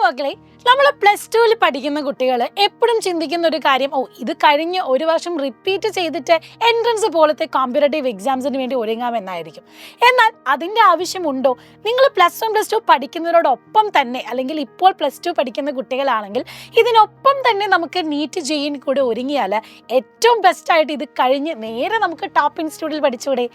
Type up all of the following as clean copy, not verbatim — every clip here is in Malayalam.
മക്കളെ, നമ്മൾ പ്ലസ് ടുവിൽ പഠിക്കുന്ന കുട്ടികൾ എപ്പോഴും ചിന്തിക്കുന്ന ഒരു കാര്യം, ഇത് കഴിഞ്ഞ് ഒരു വർഷം റിപ്പീറ്റ് ചെയ്തിട്ട് എൻട്രൻസ് പോലത്തെ കോമ്പറ്റേറ്റീവ് എക്സാംസിന് വേണ്ടി ഒരുങ്ങാമെന്നായിരിക്കും. എന്നാൽ അതിൻ്റെ ആവശ്യമുണ്ടോ? നിങ്ങൾ പ്ലസ് വൺ പ്ലസ് ടു പഠിക്കുന്നതിനോടൊപ്പം തന്നെ, അല്ലെങ്കിൽ ഇപ്പോൾ പ്ലസ് ടു പഠിക്കുന്ന കുട്ടികളാണെങ്കിൽ ഇതിനൊപ്പം തന്നെ നമുക്ക് നീറ്റ് ജെയിൻ കൂടെ ഒരുങ്ങിയാൽ ഏറ്റവും ബെസ്റ്റായിട്ട് ഇത് കഴിഞ്ഞ് നേരെ നമുക്ക് ടോപ്പ് ഇൻസ്റ്റിറ്റ്യൂട്ടിൽ പഠിച്ചുകൂടെ?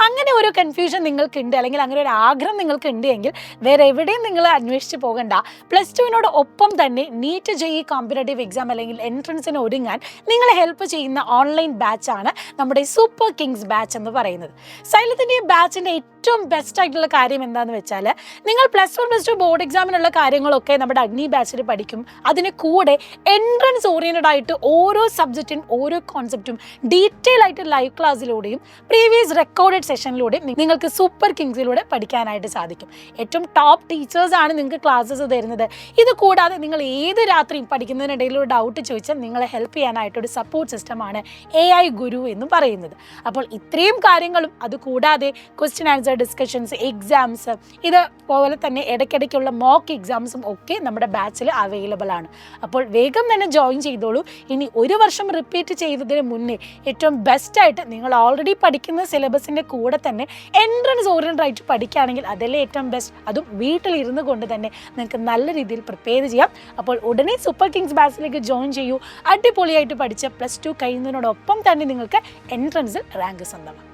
അങ്ങനെ ഒരു കൺഫ്യൂഷൻ നിങ്ങൾക്കുണ്ട്, അല്ലെങ്കിൽ അങ്ങനെ ഒരു ആഗ്രഹം നിങ്ങൾക്കുണ്ട് എങ്കിൽ വേറെ എവിടെയും നിങ്ങൾ അന്വേഷിച്ച് പോകണ്ട. പ്ലസ് ടുവിനോട് ഒപ്പം തന്നെ നീറ്റ് ജെഇ കോമ്പറ്റേറ്റീവ് എക്സാം അല്ലെങ്കിൽ എൻട്രൻസിന് ഒരുങ്ങാൻ നിങ്ങളെ ഹെൽപ്പ് ചെയ്യുന്ന ഓൺലൈൻ ബാച്ചാണ് നമ്മുടെ സൂപ്പർ കിങ്സ് ബാച്ച് എന്ന് പറയുന്നത്. സൈലത്തിൻ്റെ ഈ ബാച്ചിൻ്റെ ഏറ്റവും ബെസ്റ്റ് ആയിട്ടുള്ള കാര്യം എന്താണെന്ന് വെച്ചാൽ, നിങ്ങൾ plus one plus two board എക്സാമിനുള്ള കാര്യങ്ങളൊക്കെ നമ്മുടെ അഗ്നി ബാച്ചിൽ പഠിക്കും. അതിന് കൂടെ എൻട്രൻസ് ഓറിയൻറ്റഡ് ആയിട്ട് ഓരോ സബ്ജക്റ്റും ഓരോ കോൺസെപ്റ്റും ഡീറ്റെയിൽ ആയിട്ട് ലൈവ് ക്ലാസ്സിലൂടെയും പ്രീവിയസ് റെക്കോർഡഡ് സെഷനിലൂടെയും നിങ്ങൾക്ക് സൂപ്പർ കിങ്സിലൂടെ പഠിക്കാനായിട്ട് സാധിക്കും. ഏറ്റവും ടോപ്പ് ടീച്ചേഴ്സാണ് നിങ്ങൾക്ക് ക്ലാസ്സസ് തരുന്നത്. ഇത് കൂടാതെ നിങ്ങൾ ഏത് രാത്രിയും പഠിക്കുന്നതിനിടയിൽ ഒരു ഡൗട്ട് ചോദിച്ചാൽ നിങ്ങളെ ഹെൽപ്പ് ചെയ്യാനായിട്ടൊരു സപ്പോർട്ട് സിസ്റ്റമാണ് AI ഗുരു എന്ന് പറയുന്നത്. അപ്പോൾ ഇത്രയും കാര്യങ്ങളും അതുകൂടാതെ ക്വസ്റ്റ്യൻ ആൻസർ ഡിസ്കഷൻസ്, എക്സാംസ്, ഇതുപോലെ തന്നെ ഇടയ്ക്കിടയ്ക്കുള്ള മോക്ക് എക്സാംസും ഒക്കെ നമ്മുടെ ബാച്ചിൽ അവൈലബിൾ ആണ്. അപ്പോൾ വേഗം തന്നെ ജോയിൻ ചെയ്തോളൂ. ഇനി ഒരു വർഷം റിപ്പീറ്റ് ചെയ്തതിന് മുന്നേ ഏറ്റവും ബെസ്റ്റായിട്ട് നിങ്ങൾ ഓൾറെഡി പഠിക്കുന്ന സിലബസിൻ്റെ കൂടെ തന്നെ എൻട്രൻസ് ഓറിയൻറ്റഡ് ആയിട്ട് പഠിക്കുകയാണെങ്കിൽ അതല്ലേ ഏറ്റവും ബെസ്റ്റ്. അതും വീട്ടിലിരുന്ന് കൊണ്ട് തന്നെ നിങ്ങൾക്ക് നല്ല രീതിയിൽ പ്രിപ്പയർ ചെയ്യാം. അപ്പോൾ ഉടനെ സൂപ്പർ കിങ്സ് ബാച്ചിലേക്ക് ജോയിൻ ചെയ്യൂ. അടിപൊളിയായിട്ട് പഠിച്ച് പ്ലസ് ടു കഴിയുന്നതിനോടൊപ്പം തന്നെ നിങ്ങൾക്ക് എൻട്രൻസിൽ റാങ്ക് സ്വന്തമാക്കാം.